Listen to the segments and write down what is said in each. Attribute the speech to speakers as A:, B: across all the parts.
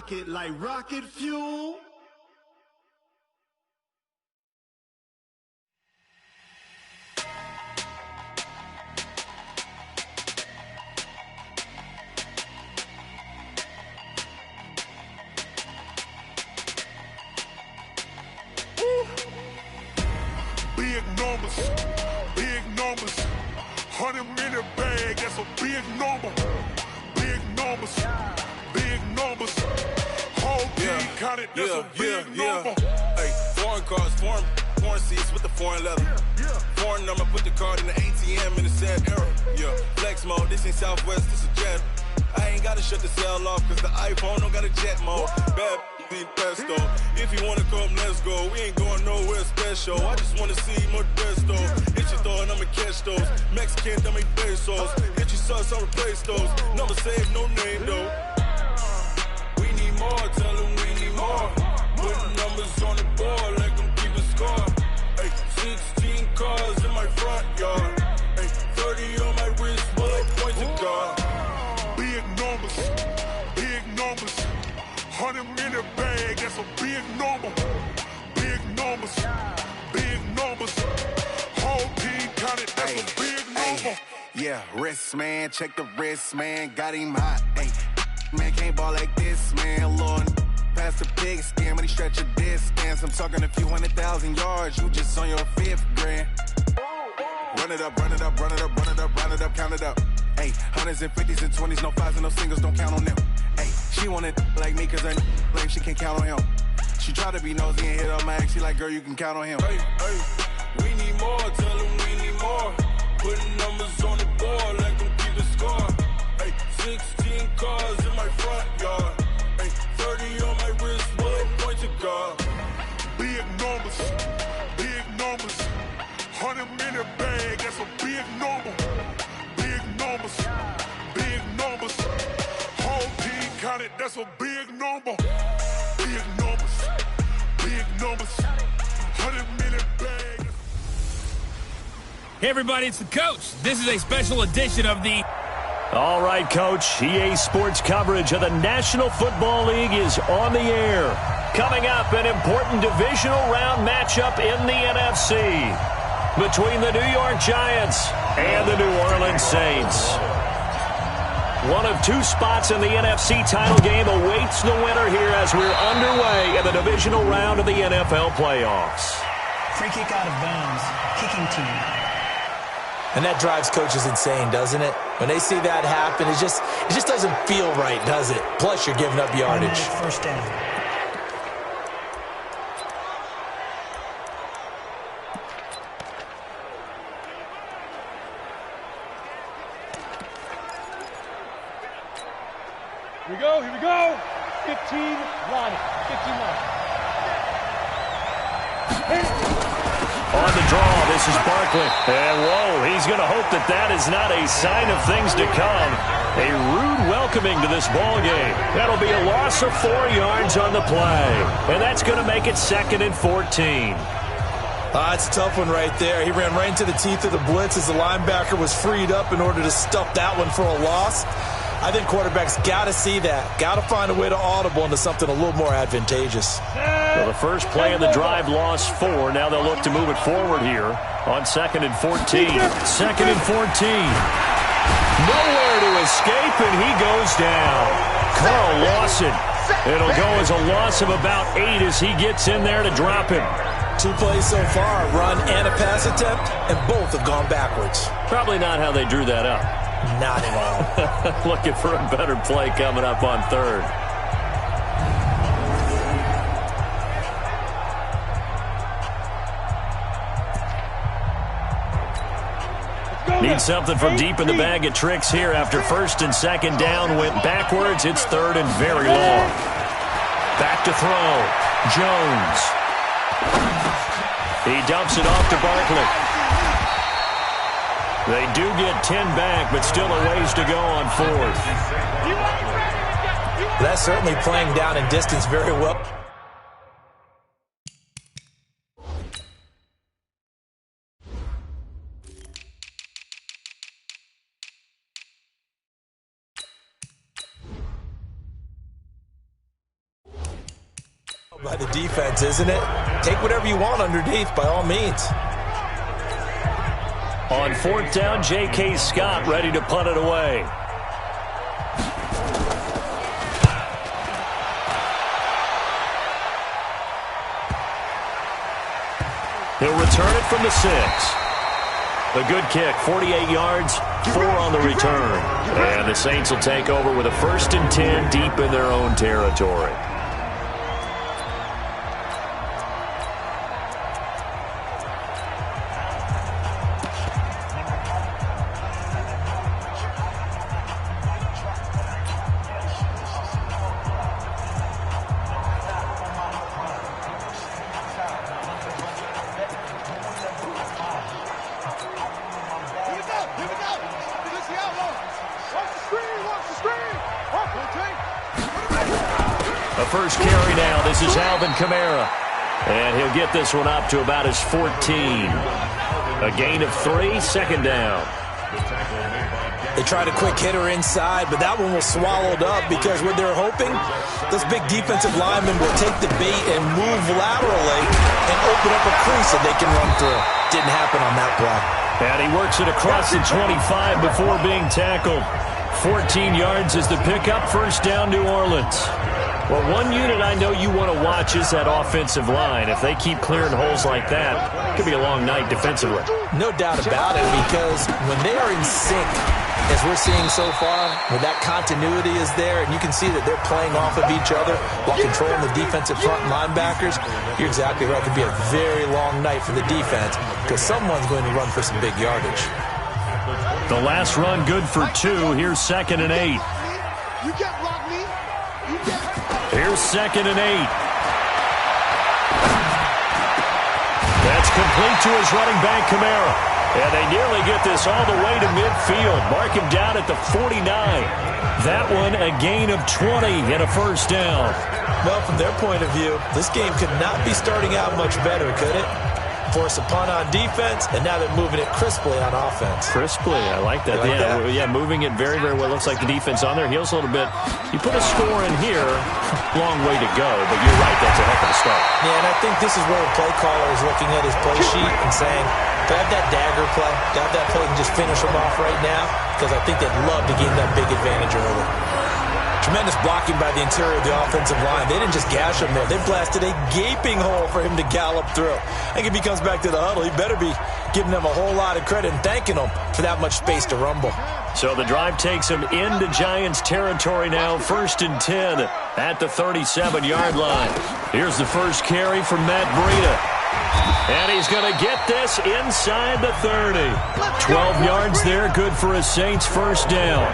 A: rocket like rocket fuel.
B: Big numbers, big numbers. 100-minute bag, that's a big number. Big numbers, big numbers. Whole team counted, that's a big number.
C: Hey, foreign cars, foreign seats with the foreign leather. Foreign number, put the card in the ATM in the sad era. Yeah, flex mode, this ain't Southwest, this a jet. I ain't gotta shut the cell off, cause the iPhone don't got a jet mode. Bad need pesto. If you wanna come, let's go. We ain't going nowhere special. I just wanna see Modesto. Hit your thought, I'ma catch those. Mexican, I make pesos. Hit your sauce, I'll replace those. Number save, no name though. We need more, tell them we need more. Putting numbers on the board, like them keep a score. Ay, 16 cars in my front yard. Ay, 30 on my wrist, bullet points of God.
B: Big numbers, big numbers. 100-minute bag, that's a big number. Big numbers, big numbers. Whole team counted, that's a big number.
C: Yeah, wrist man, check the wrist man, got him hot. Ay, man can't ball like this, man. Lord, past the big skin, when he stretch a distance. I'm talking a few 100,000 yards, you just on your 5th grand. Run it up, run it up, run it up, run it up, run it up, count it up. Ay, 100s and 50s and 20s, no 5s and no singles, don't count on them. Ay, she want it like me, cause her lame, she can't count on him. She try to be nosy and hit on my ex, she like, girl, you can count on him. Hey, hey, we need more, tell them we need more. Putting numbers on the board, like them keep a score. Hey, 16 cars in my front yard. Hey, 30 on my wrist, bullet points of God.
B: Big numbers, big numbers. 100-minute bag, that's a big number. Big numbers, big numbers. Whole team counted, that's a big number. Big numbers, big numbers. 100-minute bag.
D: Hey everybody, it's the coach. This is a special edition of the...
E: All right, Coach. EA Sports coverage of the National Football League is on the air. Coming up, an important divisional round matchup in the NFC between the New York Giants and the New Orleans Saints. One of two spots in the NFC title game awaits the winner here as we're underway in the divisional round of the NFL playoffs.
F: Free kick out of bounds, kicking team.
G: And that drives coaches insane, doesn't it? When they see that happen, it just doesn't feel right, does it? Plus, you're giving up yardage.
F: First down.
H: Here we go. 15 line. 15 line.
E: On the draw, this is Barkley. And whoa, he's going to hope that that is not a sign of things to come. A rude welcoming to this ball game. That'll be a loss of 4 yards on the play. And that's going to make it 2nd and 14.
G: It's a tough one right there. He ran right into the teeth of the blitz as the linebacker was freed up in order to stuff that one for a loss. I think quarterbacks got to see that. Got to find a way to audible into something a little more advantageous.
E: So the first play of the drive lost 4. Now they'll look to move it forward here on 2nd and 14. 2nd and 14. Nowhere to escape, and he goes down. Carl Lawson. It'll go as a loss of about 8 as he gets in there to drop him.
G: 2 plays so far, a run and a pass attempt, and both have gone backwards.
E: Probably not how they drew that up.
G: Not at all.
E: Looking for a better play coming up on 3rd. Need something from deep in the bag of tricks here after 1st and 2nd down. Went backwards. It's 3rd and very long. Back to throw. Jones. He dumps it off to Barkley. They do get 10 back, but still a ways to go on 4th.
G: That's certainly playing down in distance very well. By the defense, isn't it? Take whatever you want underneath, by all means.
E: On 4th down, J.K. Scott ready to punt it away. He'll return it from the 6. A good kick, 48 yards, 4 on the return. And the Saints will take over with a 1st and 10 deep in their own territory. A first carry now. This is Alvin Kamara. And he'll get this one up to about his 14. A gain of 3, 2nd down.
G: They tried a quick hitter inside, but that one was swallowed up because what they're hoping, this big defensive lineman will take the bait and move laterally and open up a crease that they can run through. Didn't happen on that play.
E: And he works it across the 25 before being tackled. 14 yards is the pickup. 1st down, New Orleans. Well, one unit I know you want to watch is that offensive line. If they keep clearing holes like that, it could be a long night defensively.
G: No doubt about it, because when they are in sync, as we're seeing so far, when that continuity is there, and you can see that they're playing off of each other while controlling the defensive front linebackers, you're exactly right. It could be a very long night for the defense because someone's going to run for some big yardage.
E: The last run good for 2. Here's 2nd and 8.
A: You can't block me. You can't.
E: Here's 2nd and 8. That's complete to his running back, Kamara. And they nearly get this all the way to midfield. Mark him down at the 49. That one a gain of 20 and a 1st down.
G: Well, from their point of view, this game could not be starting out much better, could it? Force a punt on defense, and now they're moving it crisply on offense.
E: Crisply, I like that. Yeah, moving it very, very well. Looks like the defense on their heels a little bit. You put a score in here, long way to go, but you're right, that's a heck of a start.
G: Yeah, and I think this is where the play caller is looking at his play sheet and saying, do I have that dagger play? Do I have that play and just finish them off right now? Because I think they'd love to gain that big advantage early. Tremendous blocking by the interior of the offensive line. They didn't just gash him there. They blasted a gaping hole for him to gallop through. I think if he comes back to the huddle, he better be giving them a whole lot of credit and thanking them for that much space to rumble.
E: So the drive takes him into Giants territory now. 1st and 10 at the 37-yard line. Here's the first carry from Matt Breida. And he's going to get this inside the 30. 12 yards there, good for a Saints 1st down.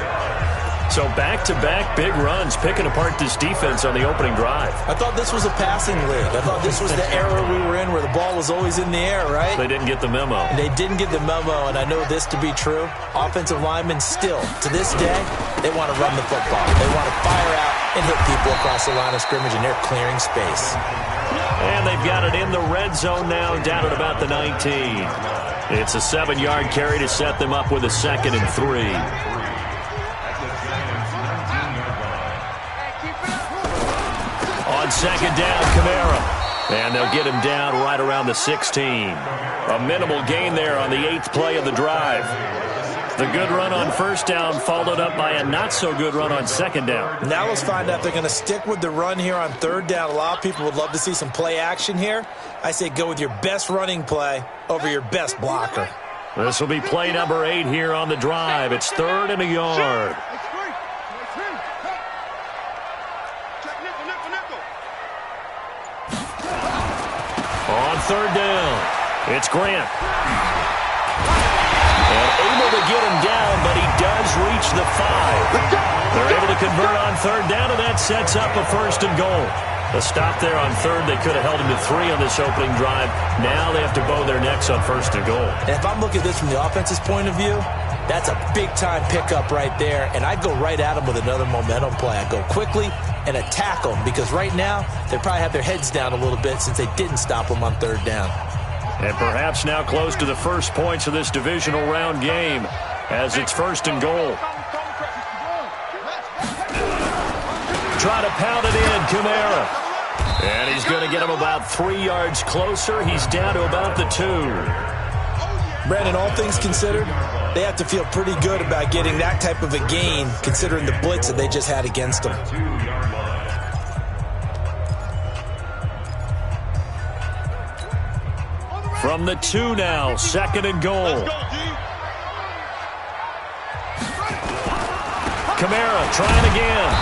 E: So back-to-back big runs, picking apart this defense on the opening drive.
G: I thought this was a passing league. I thought this was the era we were in where the ball was always in the air, right?
E: They didn't get the memo.
G: And they didn't get the memo, and I know this to be true. Offensive linemen still, to this day, they want to run the football. They want to fire out and hit people across the line of scrimmage, and they're clearing space.
E: And they've got it in the red zone now, down at about the 19. It's a 7-yard carry to set them up with a 2nd and 3. On 2nd down, Kamara. And they'll get him down right around the 16. A minimal gain there on the 8th play of the drive. The good run on 1st down followed up by a not-so-good run on 2nd down.
G: Now let's find out if they're going to stick with the run here on 3rd down. A lot of people would love to see some play action here. I say go with your best running play over your best blocker.
E: This will be play number 8 here on the drive. It's 3rd and a yard. On 3rd down, it's Grant. And able to get him down, but he does reach the 5. They're able to convert on 3rd down, and that sets up a 1st and goal. A stop there on 3rd. They could have held him to 3 on this opening drive. Now they have to bow their necks on 1st and goal.
G: And if I'm looking at this from the offense's point of view, that's a big-time pickup right there, and I'd go right at him with another momentum play. I'd go quickly and attack them, because right now they probably have their heads down a little bit since they didn't stop them on 3rd down.
E: And perhaps now close to the first points of this divisional round game as it's 1st and goal. Try to pound it in, Kamara. And he's going to get him about 3 yards closer. He's down to about the 2.
G: Brandon, all things considered, they have to feel pretty good about getting that type of a gain, considering the blitz that they just had against them.
E: From the 2 now, 2nd and goal. Kamara trying again.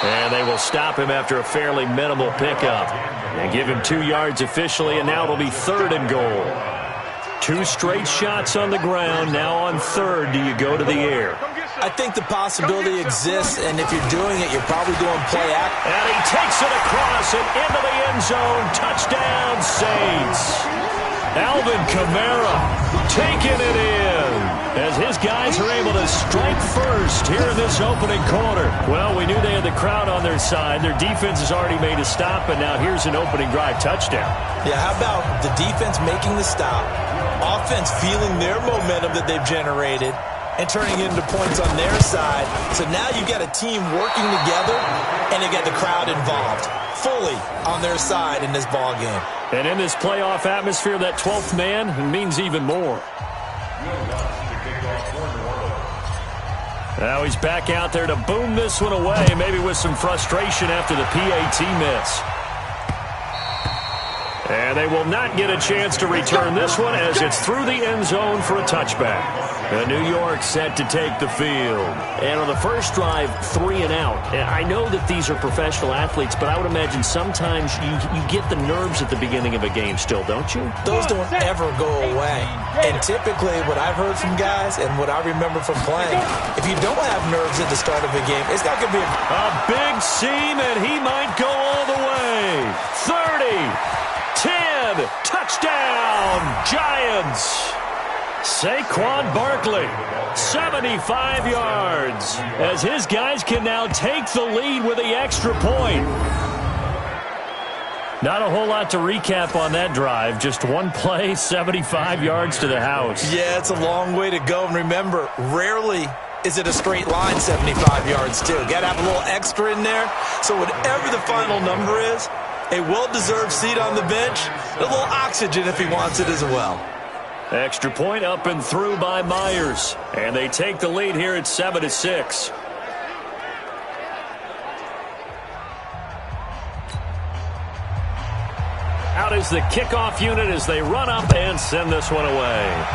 E: And they will stop him after a fairly minimal pickup. And give him 2 yards officially, and now it'll be 3rd and goal. 2 straight shots on the ground. Now on 3rd, do you go to the air?
G: I think the possibility exists, and if you're doing it, you're probably doing play act.
E: And he takes it across and into the end zone. Touchdown, Saints. Alvin Kamara taking it in as his guys are able to strike first here in this opening quarter. Well, we knew they had the crowd on their side. Their defense has already made a stop, and now here's an opening drive touchdown.
G: Yeah, how about the defense making the stop, offense feeling their momentum that they've generated, and turning it into points on their side. So now you've got a team working together, and you got the crowd involved fully on their side in this ball game.
E: And in this playoff atmosphere, that 12th man means even more. Now he's back out there to boom this one away, maybe with some frustration after the PAT miss. And they will not get a chance to return this one as it's through the end zone for a touchback. And New York set to take the field.
I: And on the first drive, 3 and out. And I know that these are professional athletes, but I would imagine sometimes you get the nerves at the beginning of a game still, don't you?
G: Those don't ever go away. And typically what I've heard from guys and what I remember from playing, if you don't have nerves at the start of a game, it's not going to be
E: a big seam, and he might go all the way. 30. 10, touchdown, Giants. Saquon Barkley, 75 yards, as his guys can now take the lead with the extra point. Not a whole lot to recap on that drive. Just one play, 75 yards to the house.
G: Yeah, it's a long way to go. And remember, rarely is it a straight line 75 yards, too. Got to have a little extra in there. So whatever the final number is, a well-deserved seat on the bench, a little oxygen if he wants it as well.
E: Extra point up and through by Myers. And they take the lead here at 7-6. Out is the kickoff unit as they run up and send this one away.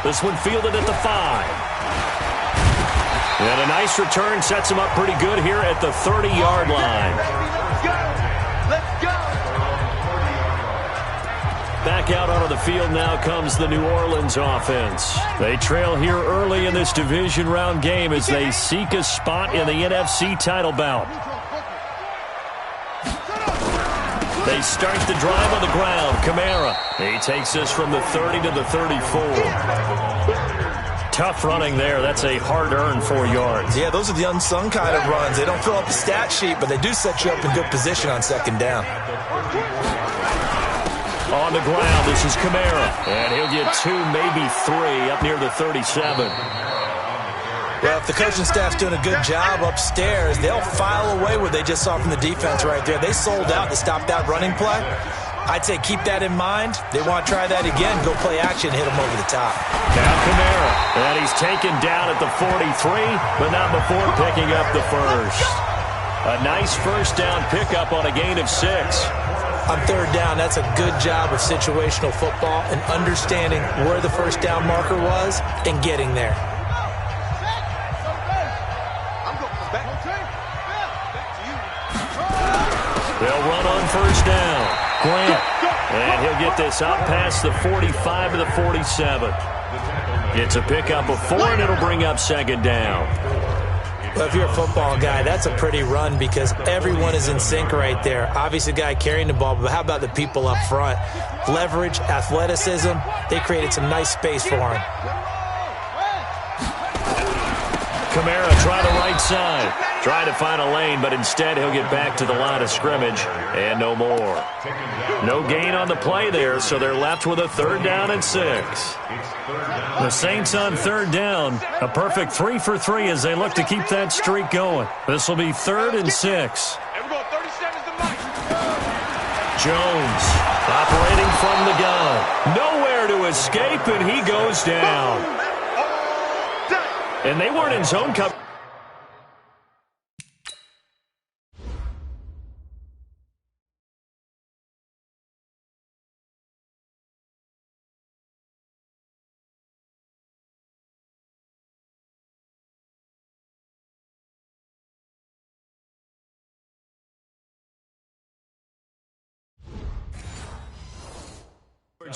E: This one fielded at the 5. And a nice return sets him up pretty good here at the 30-yard line.
A: Let's go.
E: Back out onto the field now comes the New Orleans offense. They trail here early in this division round game as they seek a spot in the NFC title bout. They start the drive on the ground. Kamara. He takes this from the 30 to the 34. Tough running there. That's a hard-earned 4 yards.
G: Yeah, those are the unsung kind of runs. They don't fill up the stat sheet, but they do set you up in good position on 2nd down.
E: On the ground, this is Kamara. And he'll get 2, maybe 3, up near the 37.
G: Well, if the coaching staff's doing a good job upstairs, they'll file away what they just saw from the defense right there. They sold out to stop that running play. I'd say keep that in mind. They want to try that again. Go play action, hit them over the top.
E: Now Kamara. And he's taken down at the 43, but not before picking up the first. A nice first down pickup on a gain of 6.
G: On 3rd down, that's a good job of situational football and understanding where the first down marker was and getting there.
E: They'll run on first down. Grant. And he'll get this up past the 45 to the 47. It's a pickup of 4, and it'll bring up 2nd down.
G: Well, if you're a football guy, that's a pretty run because everyone is in sync right there. Obviously, the guy carrying the ball, but how about the people up front? Leverage, athleticism, they created some nice space for him.
E: Kamara try the right side. Trying to find a lane, but instead he'll get back to the line of scrimmage. And no more. No gain on the play there, so they're left with a 3rd down and 6. The Saints on 3rd down. A perfect 3 for 3 as they look to keep that streak going. This will be 3rd and 6. Jones operating from the gun. Nowhere to escape, and he goes down. And they weren't in zone coverage.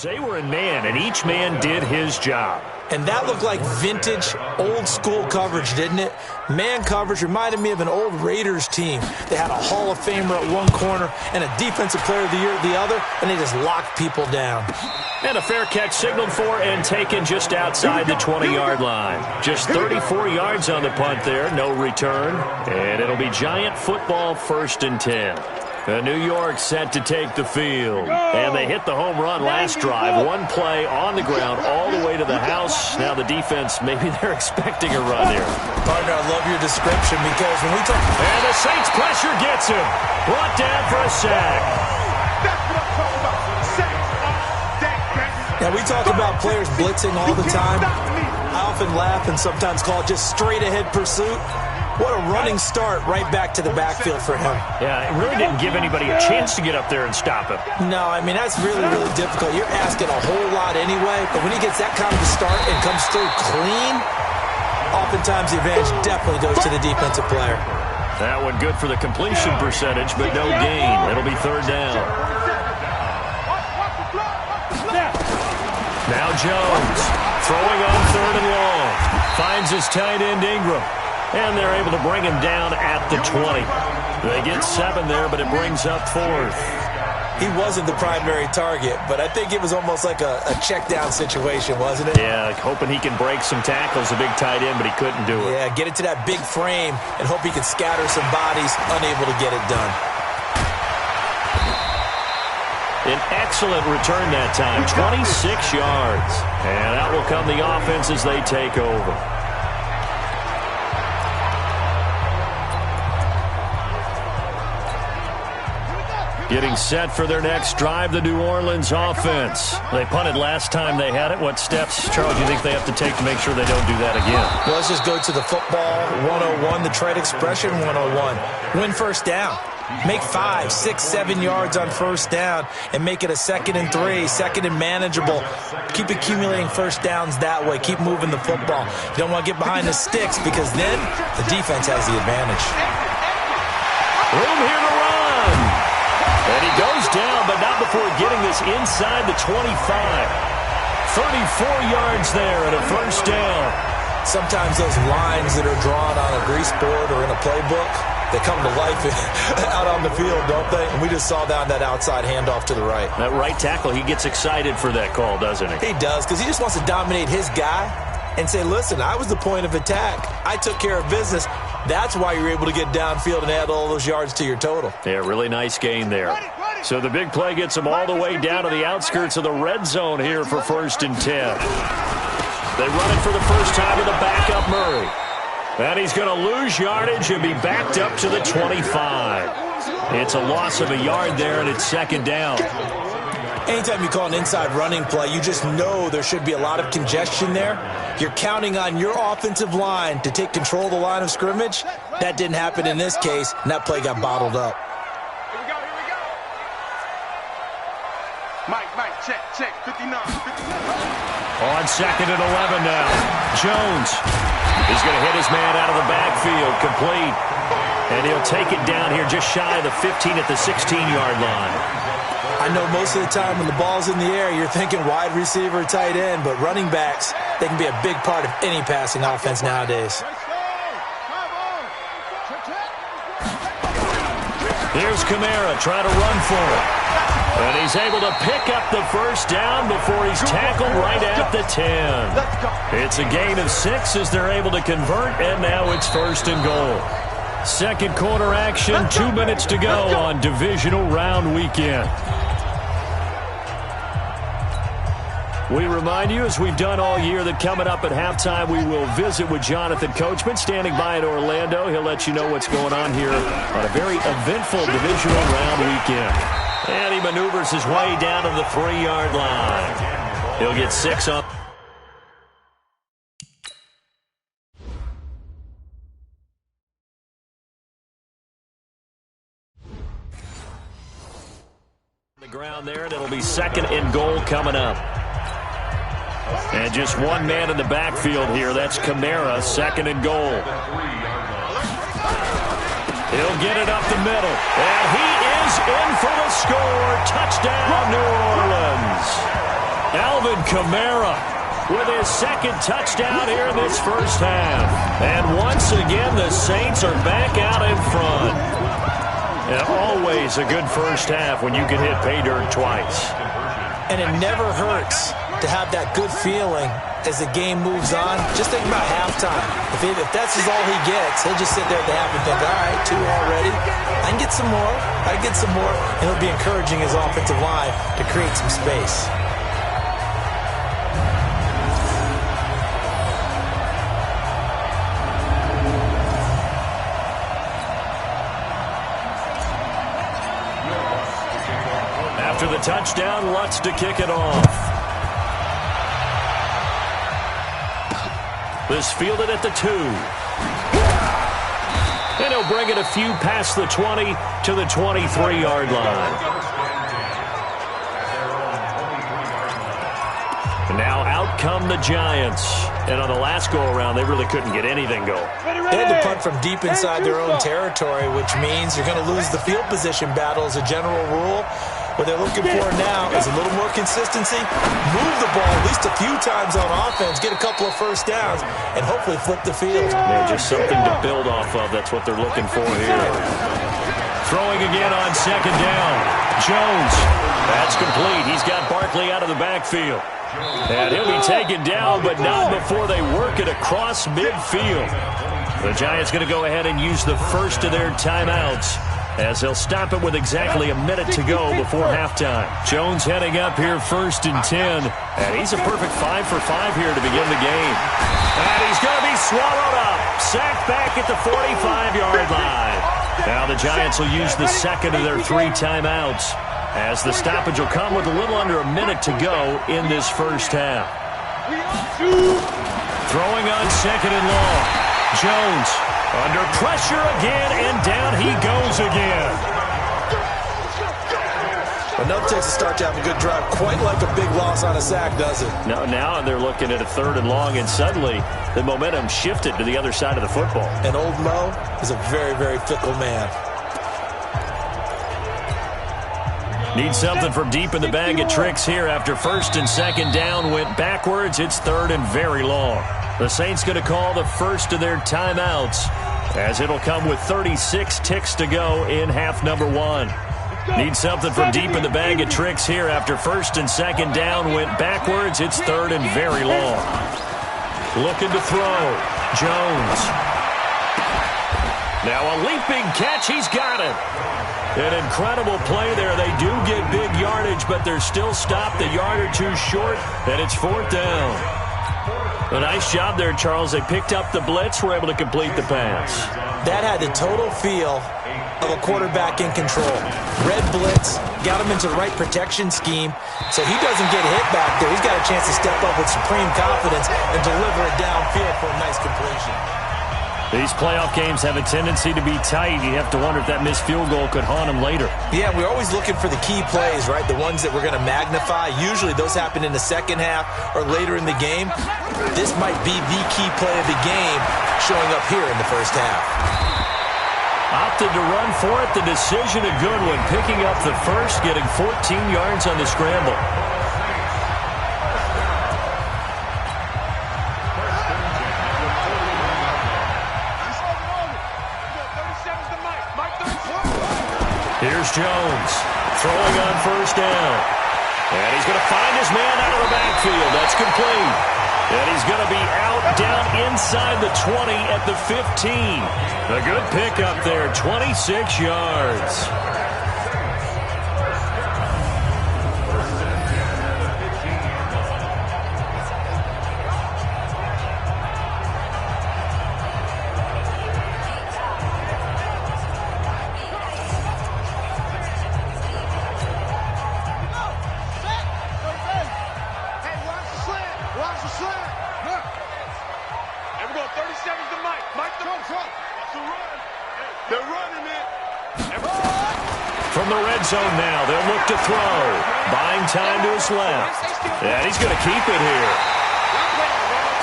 E: They were in man, and each man did his job.
G: And that looked like vintage, old-school coverage, didn't it? Man coverage reminded me of an old Raiders team. They had a Hall of Famer at one corner and a Defensive Player of the Year at the other, and they just locked people down.
E: And a fair catch signaled for and taken just outside the 20-yard line. Just 34 yards on the punt there, no return. And it'll be Giant football, 1st and 10. New York set to take the field. And they hit the home run last drive. One play on the ground all the way to the house. Now the defense, maybe they're expecting a run here.
G: Partner, I love your description because when we talk...
E: And the Saints pressure gets him. Brought down for a sack.
A: That's what I'm talking about.
G: Now, we talk about players blitzing all the time. I often laugh and sometimes call it just straight-ahead pursuit. What a running start right back to the backfield for him.
E: Yeah, it really didn't give anybody a chance to get up there and stop him.
G: No, I mean, that's really, really difficult. You're asking a whole lot anyway, but when he gets that kind of a start and comes through clean, oftentimes the advantage definitely goes to the defensive player.
E: That one good for the completion percentage, but no gain. It'll be 3rd down. Now Jones, throwing on 3rd and long. Finds his tight end Ingram. And they're able to bring him down at the 20. They get 7 there, but it brings up 4th.
G: He wasn't the primary target, but I think it was almost like a check-down situation, wasn't it?
E: Yeah, hoping he can break some tackles, a big tight end, but he couldn't do it.
G: Yeah, get it to that big frame and hope he can scatter some bodies, unable to get it done.
E: An excellent return that time, 26 yards. And out will come the offense as they take over. Getting set for their next drive, the New Orleans offense. They punted last time they had it. What steps, Charles, do you think they have to take to make sure they don't do that again?
G: Well, let's just go to the football 101, the trade expression 101. Win 1st down. Make 5, 6, 7 yards on 1st down and make it a 2nd and 3, 2nd and manageable. Keep accumulating 1st downs that way. Keep moving the football. You don't want to get behind the sticks because then the defense has the advantage.
E: Room here to run. And he goes down, but not before getting this inside the 25. 34 yards there at a 1st down.
G: Sometimes those lines that are drawn on a grease board or in a playbook, they come to life out on the field, don't they? And we just saw down that outside handoff to the right.
E: That right tackle, he gets excited for that call, doesn't he?
G: He does, because he just wants to dominate his guy and say, listen, I was the point of attack. I took care of business. That's why you're able to get downfield and add all those yards to your total.
E: Yeah, really nice gain there. So the big play gets them all the way down to the outskirts of the red zone here for 1st and 10. They run it for the first time with a backup Murray. And he's going to lose yardage and be backed up to the 25. It's a loss of a yard there, and it's 2nd down.
G: Anytime you call an inside running play, you just know there should be a lot of congestion there. You're counting on your offensive line to take control of the line of scrimmage. That didn't happen in this case, and that play got bottled up.
A: Here we go. Mike, check, 59.
E: On 2nd and 11 now. Jones is going to hit his man out of the backfield, complete. And he'll take it down here just shy of the 15 at the 16-yard line.
G: I know most of the time when the ball's in the air, you're thinking wide receiver, tight end, but running backs, they can be a big part of any passing offense nowadays.
E: Here's Kamara trying to run for it. And he's able to pick up the 1st down before he's tackled right at the 10. It's a gain of 6 as they're able to convert, and now it's 1st and goal. 2nd quarter action, 2 minutes to go on divisional round weekend. We remind you, as we've done all year, that coming up at halftime, we will visit with Jonathan Coachman, standing by in Orlando. He'll let you know what's going on here on a very eventful divisional round weekend. And he maneuvers his way down to the 3-yard line. He'll get 6 up. The ground there, and it'll be 2nd and goal coming up. And just one man in the backfield here. That's Kamara, 2nd and goal. He'll get it up the middle. And he is in for the score. Touchdown, New Orleans. Alvin Kamara with his 2nd touchdown here in this first half. And once again, the Saints are back out in front. And always a good first half when you can hit pay dirt twice.
G: And it never hurts to have that good feeling as the game moves on. Just think about halftime. If that's all he gets, he'll just sit there at the half and think, all right, 2 already. I can get some more. I can get some more. And he'll be encouraging his offensive line to create some space.
E: After the touchdown, Lutz to kick it off. This fielded at the 2. And he'll bring it a few past the 20 to the 23-yard line. And now out come the Giants. And on the last go-around, they really couldn't get anything going.
G: They had to punt from deep inside their own territory, which means you're going to lose the field position battle as a general rule. What they're looking for now is a little more consistency, move the ball at least a few times on offense, get a couple of first downs, and hopefully flip the field.
E: Yeah, just something to build off of. That's what they're looking for here. Throwing again on 2nd down. Jones. That's complete. He's got Barkley out of the backfield. And he'll be taken down, but not before they work it across midfield. The Giants going to go ahead and use the first of their timeouts, as they'll stop it with exactly a minute to go before halftime. Jones heading up here 1st and 10. And he's a perfect 5 for 5 here to begin the game. And he's going to be swallowed up. Sacked back at the 45-yard line. Now the Giants will use the 2nd of their 3 timeouts, as the stoppage will come with a little under a minute to go in this first half. Throwing on 2nd and long. Jones under pressure again, and down he goes again.
G: Enough takes to start to have a good drive. Quite like a big loss on a sack, does it?
E: Now they're looking at a 3rd and long, and suddenly the momentum shifted to the other side of the football.
G: And old Mo is a very, very fickle man.
E: Need something from deep in the bag of tricks here after 1st and 2nd down went backwards. It's 3rd and very long. The Saints going to call the first of their timeouts, as it'll come with 36 ticks to go in half number 1. Need something from deep in the bag of tricks here after 1st and 2nd down went backwards. It's 3rd and very long. Looking to throw. Jones. Now a leaping catch. He's got it. An incredible play there. They do get big yardage, but they're still stopped a yard or 2 short, and it's 4th down. A nice job there, Charles. They picked up the blitz, were able to complete the pass.
G: That had the total feel of a quarterback in control. Red blitz, got him into the right protection scheme, so he doesn't get hit back there. He's got a chance to step up with supreme confidence and deliver it downfield for a nice completion.
E: These playoff games have a tendency to be tight. You have to wonder if that missed field goal could haunt them later.
G: Yeah, we're always looking for the key plays, right? The ones that we're going to magnify. Usually those happen in the second half or later in the game. This might be the key play of the game showing up here in the first half.
E: Opted to run for it. The decision a good one. Picking up the first, getting 14 yards on the scramble. Here's Jones throwing on 1st down. And he's going to find his man out of the backfield. That's complete. And he's going to be out down inside the 20 at the 15. A good pickup there, 26 yards.
A: And we're going 30 seconds to Mike. Mike, that's a run. They're running it.
E: From the red zone now, they'll look to throw. Buying time to his left. And he's going to keep it here.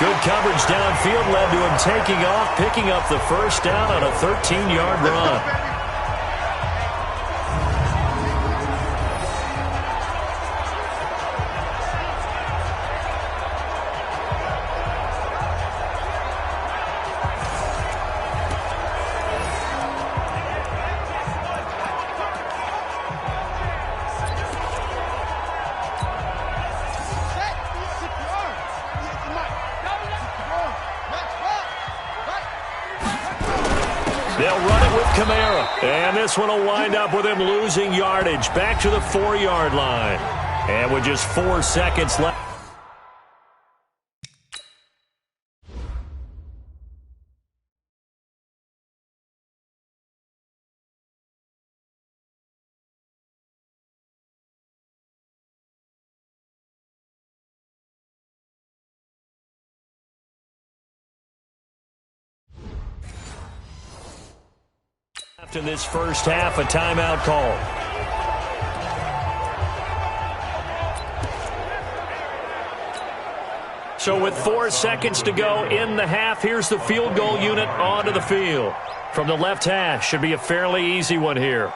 E: Good coverage downfield led to him taking off, picking up the first down on a 13-yard run. They'll run it with Kamara. And this one will wind up with him losing yardage back to the 4-yard line. And with just 4 seconds left. After this first half, a timeout call. So with 4 seconds to go in the half, here's the field goal unit onto the field. From the left hash, should be a fairly easy one here.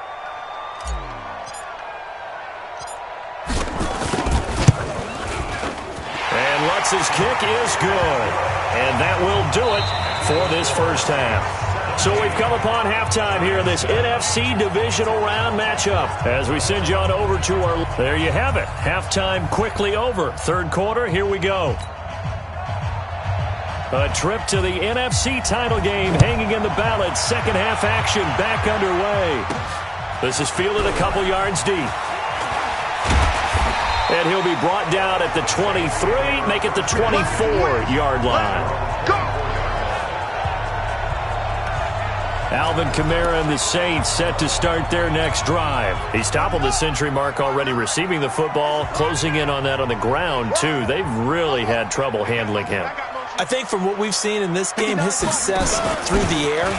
E: And Lutz's kick is good. And that will do it for this first half. So we've come upon halftime here in this NFC divisional round matchup. As we send you on over to our... There you have it. Halftime quickly over. Third quarter, here we go. A trip to the NFC title game hanging in the balance. Second half action back underway. This is fielded a couple yards deep. And he'll be brought down at the 23, make it the 24-yard line. Alvin Kamara and the Saints set to start their next drive. He's toppled the century mark already receiving the football, closing in on that on the ground, too. They've really had trouble handling him.
G: I think from what we've seen in this game, his success through the air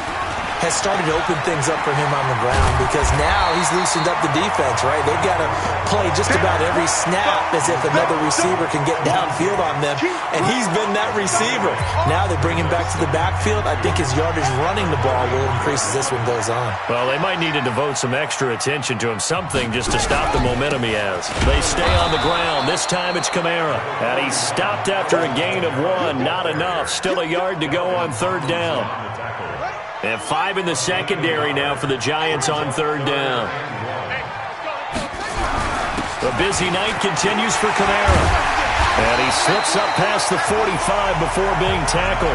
G: has started to open things up for him on the ground because now he's loosened up the defense, right? They've got to play just about every snap as if another receiver can get downfield on them, and he's been that receiver. Now they bring him back to the backfield. I think his yardage running the ball will increase as this one goes on.
E: Well, they might need to devote some extra attention to him, something just to stop the momentum he has. They stay on the ground. This time it's Kamara, and he's stopped after a gain of 1. Not enough. Still a yard to go on third down. And 5 in the secondary now for the Giants on third down. The busy night continues for Kamara. And he slips up past the 45 before being tackled.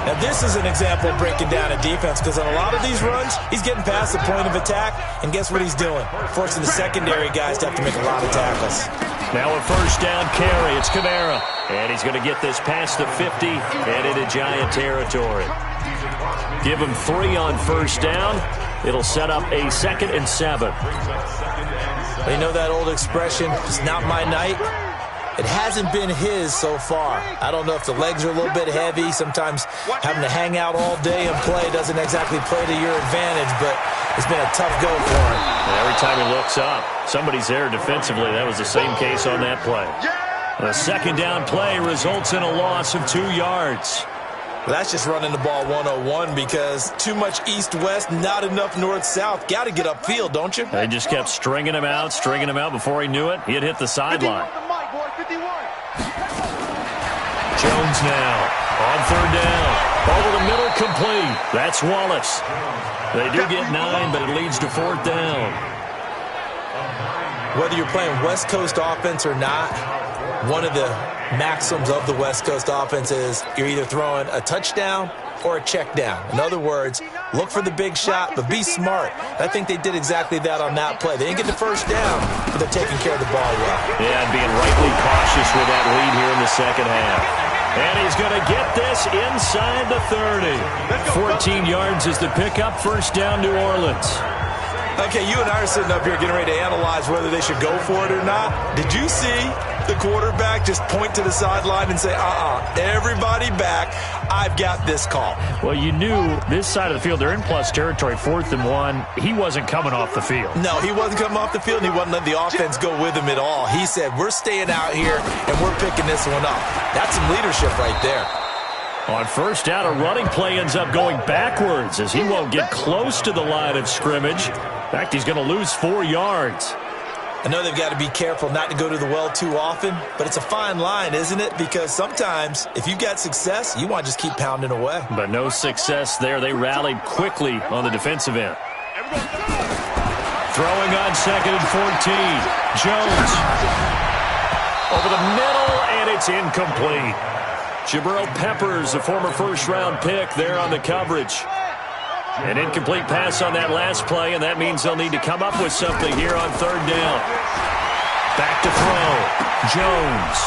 G: Now this is an example of breaking down a defense because on a lot of these runs, he's getting past the point of attack, and guess what he's doing? Forcing the secondary guys to have to make a lot of tackles.
E: Now a first down carry. It's Kamara. And he's going to get this past the 50 and into Giant territory. Give him 3 on first down. It'll set up a 2nd and 7.
G: You know that old expression, it's not my night? It hasn't been his so far. I don't know if the legs are a little bit heavy. Sometimes having to hang out all day and play doesn't exactly play to your advantage, but it's been a tough go for him.
E: And every time he looks up, somebody's there defensively. That was the same case on that play. A second down play results in a loss of 2 yards.
G: Well, that's just running the ball 101 because too much east-west, not enough north-south. Got to get upfield, don't you?
E: They just kept stringing him out before he knew it. He had hit the sideline. Jones now on third down. Over the middle, complete. That's Wallace. They do get 9, but it leads to 4th down.
G: Whether you're playing West Coast offense or not, one of the maxims of the West Coast offense is you're either throwing a touchdown or a check down. In other words, look for the big shot, but be smart. I think they did exactly that on that play. They didn't get the first down, but they're taking care of the ball well.
E: Yeah, being rightly cautious with that lead here in the second half. And he's going to get this inside the 30. 14 yards is the pickup. First down, New Orleans.
G: Okay, you and I are sitting up here getting ready to analyze whether they should go for it or not. Did you see the quarterback just point to the sideline and say, everybody back, I've got this call?
E: Well, you knew this side of the field, they're in plus territory, 4th and 1. He wasn't coming off the field.
G: No, he wasn't coming off the field, and he wasn't letting the offense go with him at all. He said, we're staying out here, and we're picking this one up. That's some leadership right there.
E: On first down, a running play ends up going backwards as he won't get close to the line of scrimmage. In fact, he's going to lose 4 yards.
G: I know they've got to be careful not to go to the well too often, but it's a fine line, isn't it? Because sometimes if you've got success, you want to just keep pounding away.
E: But no success there. They rallied quickly on the defensive end. Throwing on 2nd and 14. Jones over the middle, and it's incomplete. Jabril Peppers, a former first-round pick there on the coverage. An incomplete pass on that last play, and that means they'll need to come up with something here on 3rd down. Back to throw. Jones.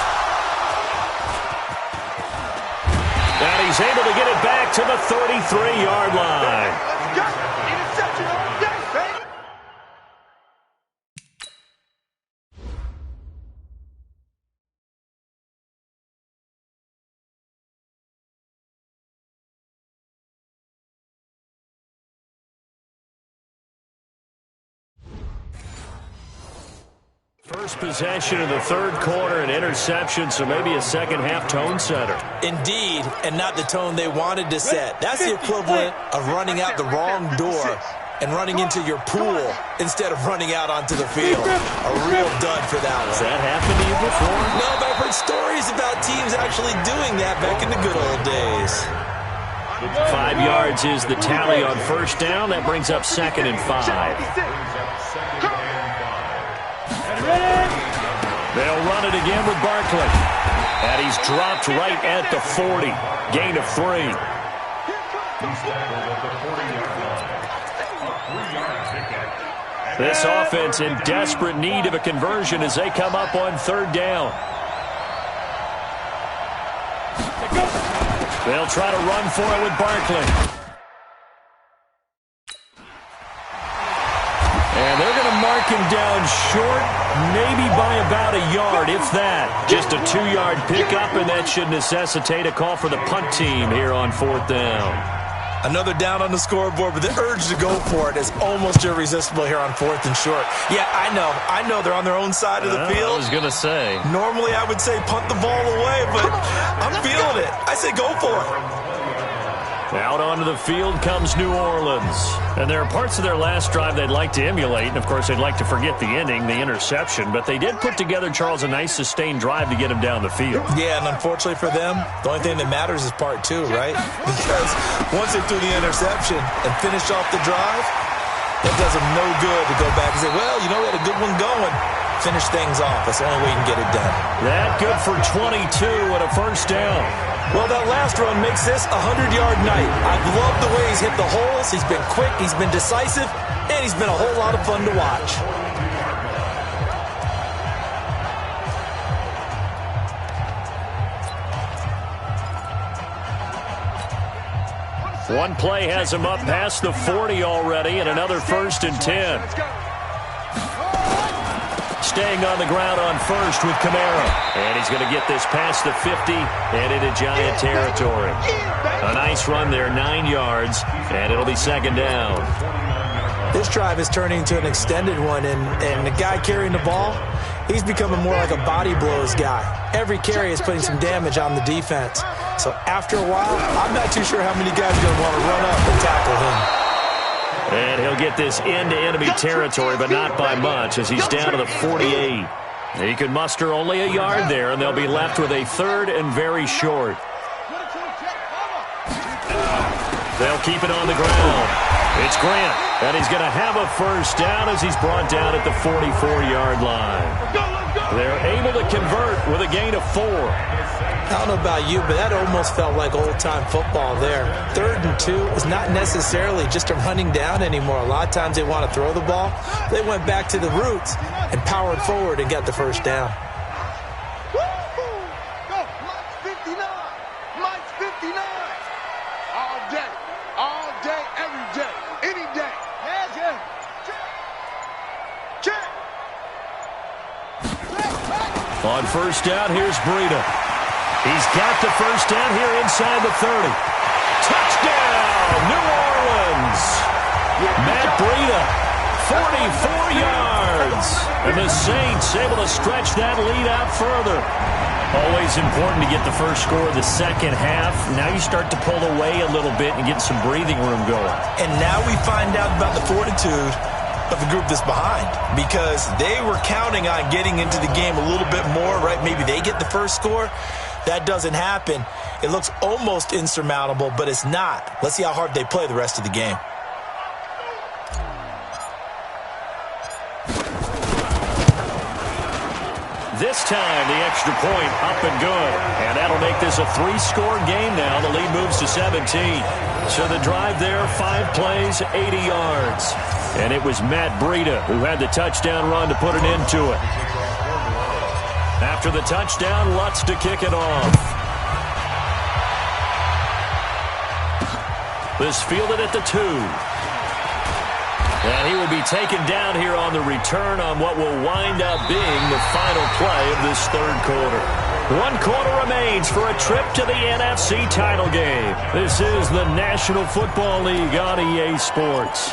E: And he's able to get it back to the 33-yard line. First possession of the 3rd quarter, an interception, so maybe a second-half tone setter.
G: Indeed, and not the tone they wanted to set. That's the equivalent of running out the wrong door and running into your pool instead of running out onto the field. A real dud for that one.
E: Has that happened to you before?
G: No, but I've heard stories about teams actually doing that back in the good old days.
E: 5 yards is the tally on first down. That brings up 2nd and 5. They'll run it again with Barkley. And he's dropped right at the 40. Gain of 3. This offense in desperate need of a conversion as they come up on 3rd down. They'll try to run for it with Barkley. And they're going to mark him down short, maybe by about a yard, if that. Just a 2-yard pickup, and that should necessitate a call for the punt team here on 4th down.
G: Another down on the scoreboard, but the urge to go for it is almost irresistible here on 4th and short. Yeah, I know they're on their own side of the field.
E: I was going to say.
G: Normally I would say punt the ball away, but I'm feeling it. I say go for it.
E: Out onto the field comes New Orleans. And there are parts of their last drive they'd like to emulate, and of course they'd like to forget the ending, the interception, but they did put together, Charles, a nice sustained drive to get him down the field.
G: Yeah, and unfortunately for them, the only thing that matters is part 2, right? Because once they threw the interception and finished off the drive, that does them no good to go back and say, well, you know, we had a good one going. Finish things off. That's the only way you can get it done.
E: That good for 22 and a first down.
G: Well, that last run makes this a 100-yard night. I've loved the way he's hit the holes. He's been quick, he's been decisive, and he's been a whole lot of fun to watch.
E: One play has him up past the 40 already, and another 1st and 10. Staying on the ground on first with Kamara. And he's going to get this past the 50 and into Giant territory. A nice run there, 9 yards, and it'll be 2nd down.
G: This drive is turning into an extended one, and the guy carrying the ball, he's becoming more like a body blows guy. Every carry is putting some damage on the defense. So after a while, I'm not too sure how many guys are going to want to run up and tackle him.
E: And he'll get this into enemy territory, but not by much, as he's down to the 48. He could muster only a yard there, and they'll be left with a 3rd and very short. They'll keep it on the ground. It's Grant, and he's going to have a first down as he's brought down at the 44-yard line. They're able to convert with a gain of 4.
G: I don't know about you, but that almost felt like old-time football there. 3rd and 2 is not necessarily just a running down anymore. A lot of times they want to throw the ball. They went back to the roots and powered forward and got the first down.
A: Mike's 59. All day, every day, any day.
E: On first down, here's Breida. He's got the first down here inside the 30. Touchdown, New Orleans. Matt Breida, 44 yards. And the Saints able to stretch that lead out further. Always important to get the first score of the second half. Now you start to pull away a little bit and get some breathing room going.
G: And now we find out about the fortitude of the group that's behind, because they were counting on getting into the game a little bit more, right? Maybe they get the first score. That doesn't happen. It looks almost insurmountable, but it's not. Let's see how hard they play the rest of the game.
E: This time, the extra point up and good. And that'll make this a 3-score game now. The lead moves to 17. So the drive there, 5 plays, 80 yards. And it was Matt Breida who had the touchdown run to put an end to it. After the touchdown, Lutz to kick it off. This fielded at the 2. And he will be taken down here on the return on what will wind up being the final play of this third quarter. 1 quarter remains for a trip to the NFC title game. This is the National Football League on EA Sports.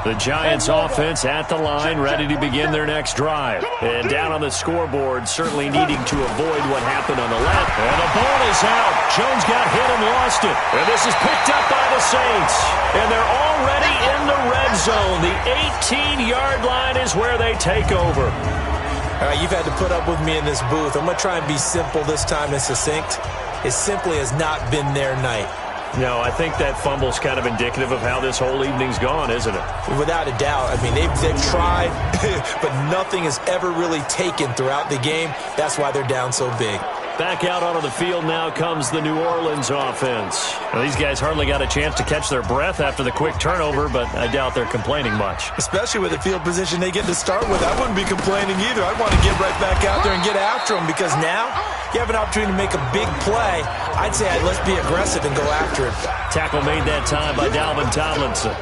E: The Giants offense at the line, ready to begin their next drive. And down on the scoreboard, certainly needing to avoid what happened on the left. And the ball is out. Jones got hit and lost it. And this is picked up by the Saints. And they're already in the red zone. The 18-yard line is where they take over.
G: All right, you've had to put up with me in this booth. I'm going to try and be simple this time and succinct. It simply has not been their night.
E: No, I think that fumble's kind of indicative of how this whole evening's gone, isn't it?
G: Without a doubt. I mean, they've tried, but nothing has ever really taken throughout the game. That's why they're down so big.
E: Back out onto the field now comes the New Orleans offense. Well, these guys hardly got a chance to catch their breath after the quick turnover, but I doubt they're complaining much.
G: Especially with the field position they get to start with. I wouldn't be complaining either. I'd want to get right back out there and get after them, because now you have an opportunity to make a big play. I'd say let's be aggressive and go after it.
E: Tackle made that time by Dalvin Tomlinson.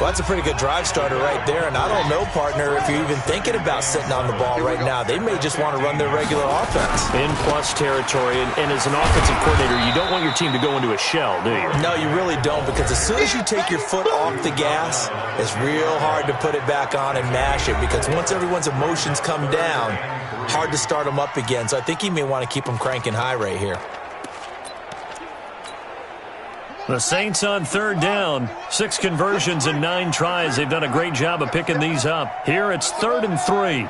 G: Well, that's a pretty good drive starter right there, and I don't know, partner, if you're even thinking about sitting on the ball right now. They may just want to run their regular offense.
E: In plus territory, and as an offensive coordinator, you don't want your team to go into a shell, do you?
G: No, you really don't, because as soon as you take your foot off the gas, it's real hard to put it back on and mash it, because once everyone's emotions come down, hard to start them up again. So I think he may want to keep them cranking high right here.
E: The Saints on third down. 6 conversions and 9 tries. They've done a great job of picking these up. Here it's 3rd and 3.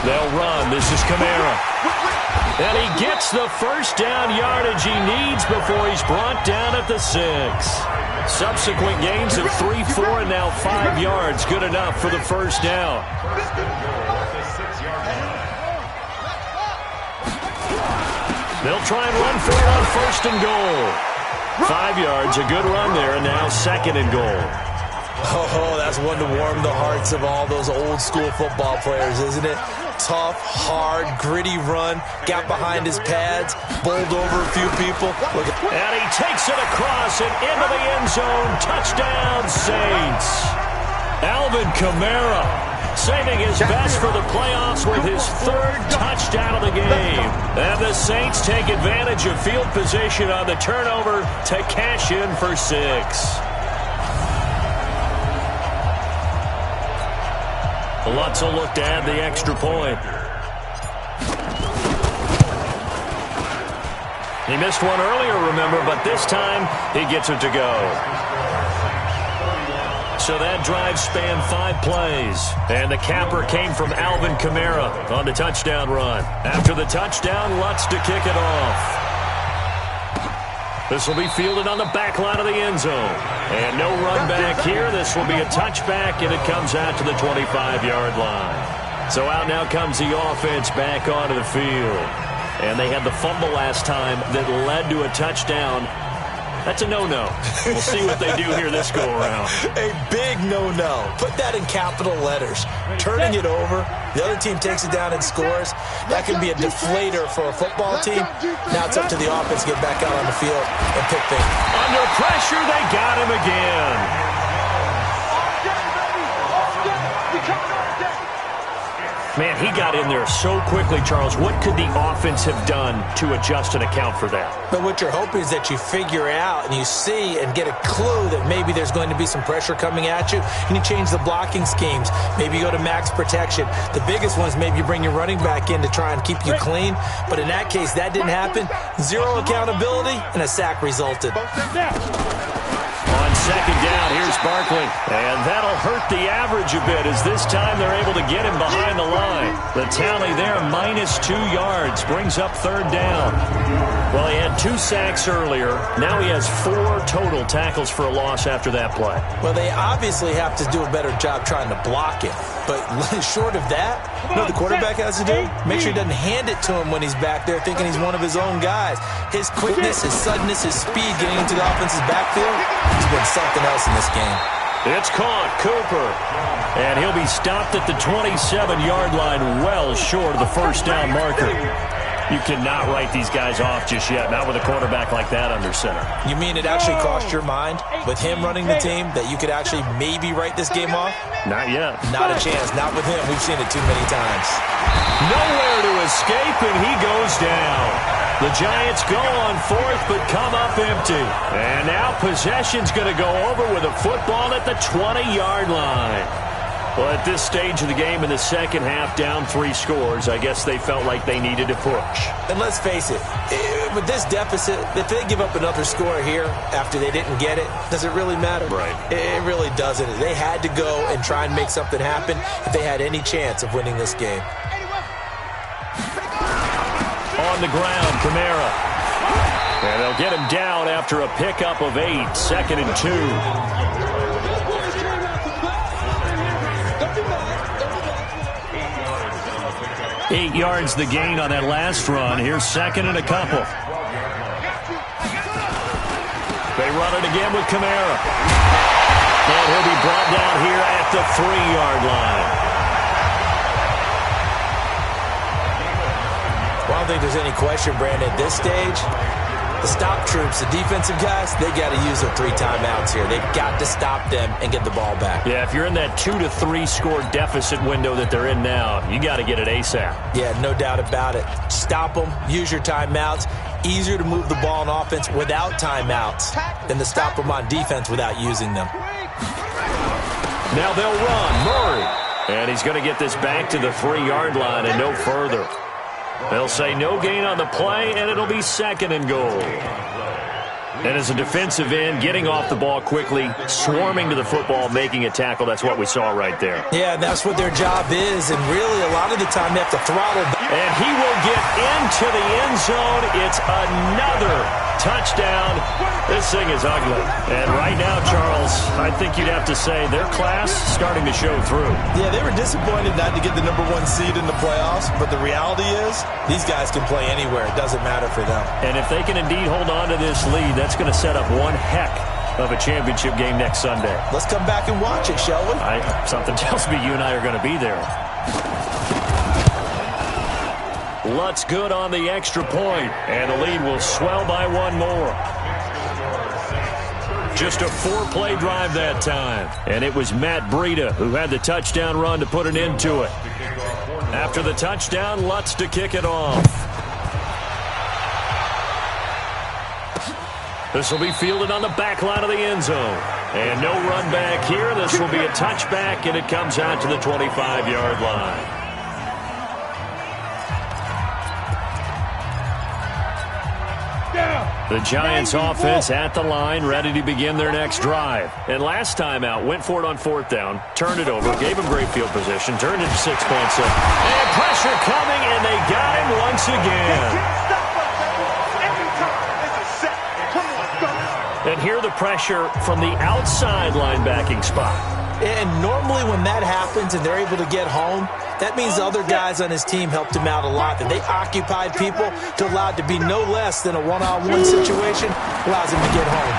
E: They'll run. This is Kamara. And he gets the first down yardage he needs before he's brought down at the 6. Subsequent gains of 3, 4, and now 5 yards. Good enough for the first down. They'll try and run for it on 1st and goal. 5 yards, a good run there, and now 2nd and goal.
G: Oh, that's one to warm the hearts of all those old school football players, isn't it? Tough, hard, gritty run, got behind his pads, bowled over a few people.
E: And he takes it across and into the end zone. Touchdown, Saints. Alvin Kamara saving his best for the playoffs with his 3rd touchdown of the game. And the Saints take advantage of field position on the turnover to cash in for 6. Lutz will look to add the extra point. He missed one earlier, remember, but this time he gets it to go. So that drive spanned 5 plays. And the capper came from Alvin Kamara on the touchdown run. After the touchdown, Lutz to kick it off. This will be fielded on the back line of the end zone. And no run back here. This will be a touchback, and it comes out to the 25-yard line. So out now comes the offense back onto the field. And they had the fumble last time that led to a touchdown. That's a no-no. We'll see what they do here this go-around.
G: A big no-no. Put that in capital letters. Turning it over, the other team takes it down and scores. That can be a deflator for a football team. Now it's up to the offense to get back out on the field and pick things.
E: Under pressure, they got him again.
I: Man, he got in there so quickly, Charles. What could the offense have done to adjust and account for that?
G: But what you're hoping is that you figure out and you see and get a clue that maybe there's going to be some pressure coming at you, and you change the blocking schemes. Maybe you go to max protection. The biggest one is maybe you bring your running back in to try and keep you clean. But in that case, that didn't happen. Zero accountability, and a sack resulted.
E: On second down, here's Barkley. And that'll hurt the average a bit as this time they're able to get him behind the line. The tally there, -2 yards, brings up third down.
I: Well, he had 2 sacks earlier. Now he has 4 total tackles for a loss after that play.
G: Well, they obviously have to do a better job trying to block him. But short of that, you know what the quarterback has to do? Make sure he doesn't hand it to him when he's back there thinking he's one of his own guys. His quickness, his suddenness, his speed getting into the offense's backfield, he's been something else in this game.
E: It's caught, Cooper.
I: And he'll be stopped at the 27-yard line, well short of the first down marker. You cannot write these guys off just yet, not with a quarterback like that under center.
G: You mean it actually crossed your mind with him running the team that you could actually maybe write this game off?
I: Not yet.
G: Not a chance. Not with him. We've seen it too many times.
E: Nowhere to escape, and he goes down. The Giants go on fourth, but come up empty. And now possession's going to go over with a football at the 20-yard line. Well, at this stage of the game in the second half, down 3 scores, I guess they felt like they needed to push.
G: And let's face it, with this deficit, if they give up another score here after they didn't get it, does it really matter?
I: Right.
G: It really doesn't. They had to go and try and make something happen if they had any chance of winning this game.
E: On the ground, Kamara. And they'll get him down after a pickup of 8, 2nd and 2.
I: 8 yards the gain on that last run. Here's 2nd and a couple.
E: They run it again with Kamara. And he'll be brought down here at the 3-yard line.
G: Well, I don't think there's any question, Brandon, at this stage, the stop troops, the defensive guys, they got to use their 3 timeouts here. They've got to stop them and get the ball back.
I: Yeah, if you're in that 2 to 3 score deficit window that they're in now, you got to get it ASAP.
G: Yeah, no doubt about it. Stop them, use your timeouts. Easier to move the ball on offense without timeouts than to stop them on defense without using them.
E: Now they'll run. Murray.
I: And he's going to get this back to the 3-yard line and no further. They'll say no gain on the play, and it'll be 2nd and goal. And as a defensive end, getting off the ball quickly, swarming to the football, making a tackle, that's what we saw right there.
G: Yeah, that's what their job is, and really a lot of the time they have to throttle.
E: And he will get into the end zone. It's another touchdown. This thing is ugly. And right now, Charles, I think you'd have to say their class starting to show through.
G: Yeah, they were disappointed not to get the #1 seed in the playoffs, but the reality is these guys can play anywhere. It doesn't matter for them.
I: And if they can indeed hold on to this lead, that's going to set up one heck of a championship game next Sunday.
G: Let's come back and watch it, shall we?
I: Something tells me you and I are going to be there.
E: Lutz good on the extra point, and the lead will swell by 1 more. Just a 4-play drive that time, and it was Matt Breida who had the touchdown run to put an end to it. After the touchdown, Lutz to kick it off. This will be fielded on the back line of the end zone. And no run back here. This will be a touchback, and it comes out to the 25-yard line. The Giants offense at the line, ready to begin their next drive. And last time out, went for it on 4th down, turned it over, gave him great field position, turned it to 6 points. And pressure coming, and they got him once again. And here the pressure from the outside linebacking spot.
G: And normally when that happens and they're able to get home, that means the other guys on his team helped him out a lot. That they occupied people to allow it to be no less than a one-on-one situation, allows him to get home.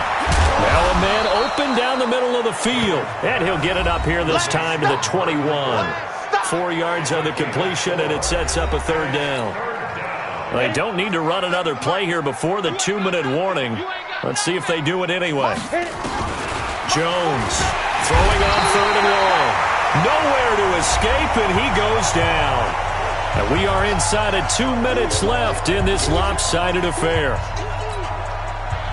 E: Now a man open down the middle of the field. And he'll get it up here this time to the 21. 4 yards on the completion, and it sets up a 3rd down. They don't need to run another play here before the 2-minute warning. Let's see if they do it anyway. Jones throwing on 3rd and long. Nowhere to
I: escape, and he goes down. And we are inside of 2 minutes left in this lopsided affair.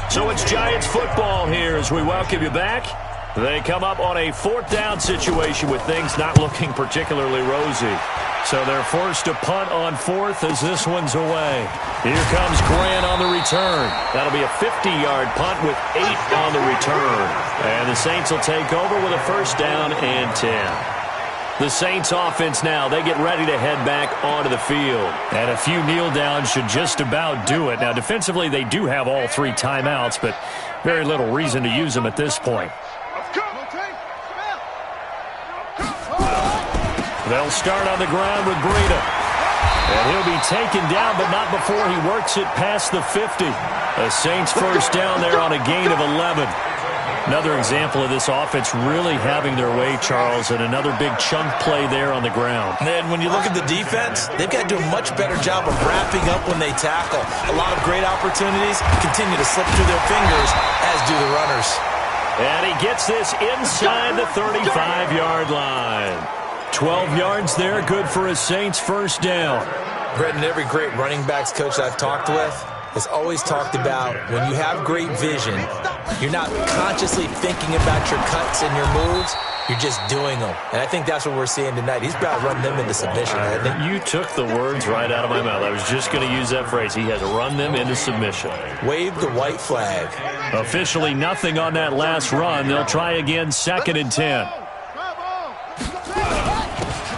I: So it's Giants football here as we welcome you back. They come up on a 4th down situation with things not looking particularly rosy. So they're forced to punt on 4th as this one's away. Here comes Grant on the return. That'll be a 50-yard punt with 8 on the return. And the Saints will take over with a 1st down and 10. The Saints offense now, they get ready to head back onto the field. And a few kneel downs should just about do it. Now, defensively, they do have all 3 timeouts, but very little reason to use them at this point. They'll start on the ground with Breida. And he'll be taken down, but not before he works it past the 50. The Saints 1st down there on a gain of 11. Another example of this offense really having their way, Charles, and another big chunk play there on the ground.
G: And then when you look at the defense, they've got to do a much better job of wrapping up when they tackle. A lot of great opportunities continue to slip through their fingers, as do the runners.
I: And he gets this inside the 35-yard line. 12 yards there, good for a Saints 1st down.
G: Brendan, every great running backs coach I've talked with has always talked about when you have great vision, you're not consciously thinking about your cuts and your moves, you're just doing them. And I think that's what we're seeing tonight. He's about to run them into submission, hasn't he?
I: You took the words right out of my mouth. I was just going to use that phrase. He has run them into submission.
G: Wave the white flag.
I: Officially nothing on that last run. They'll try again, 2nd and 10.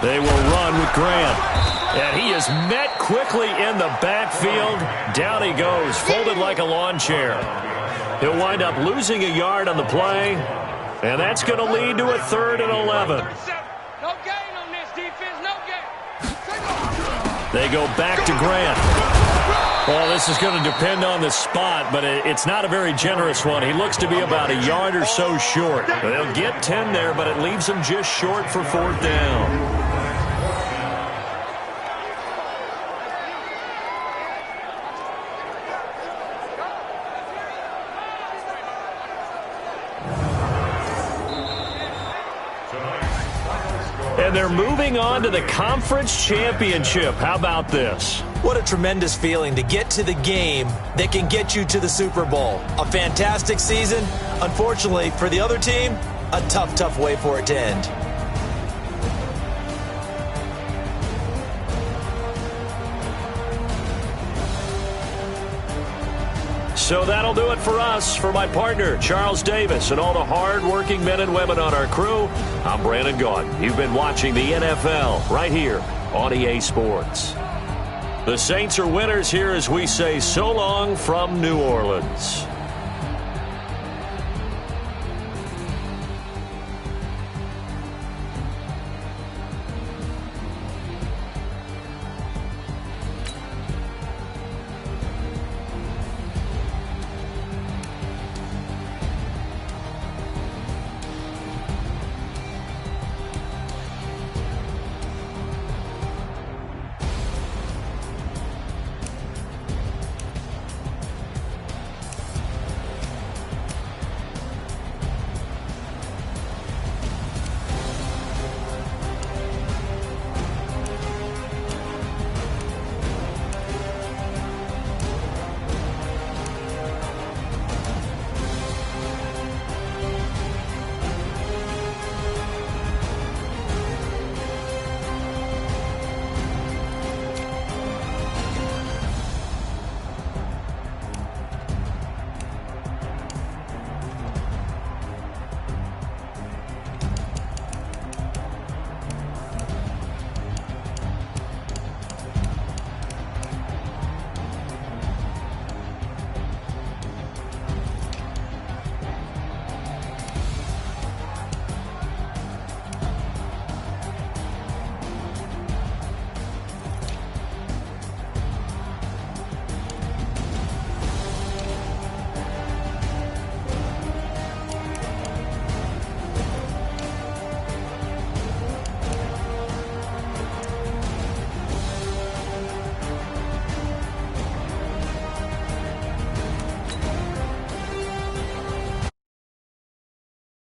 I: They will run with Graham. And he is met quickly in the backfield. Down he goes, folded like a lawn chair. He'll wind up losing a yard on the play. And that's going to lead to a 3rd and 11.
H: No gain on this defense, no gain.
I: They go back to Grant. Well, this is going to depend on the spot, but it's not a very generous one. He looks to be about a yard or so short. They'll get 10 there, but it leaves them just short for 4th down. And they're moving on to the conference championship. How about this?
G: What a tremendous feeling to get to the game that can get you to the Super Bowl. A fantastic season. Unfortunately, for the other team, a tough, tough way for it to end.
I: So that'll do it for us. For my partner, Charles Davis, and all the hard-working men and women on our crew, I'm Brandon Gaudin. You've been watching the NFL right here on EA Sports. The Saints are winners here as we say so long from New Orleans.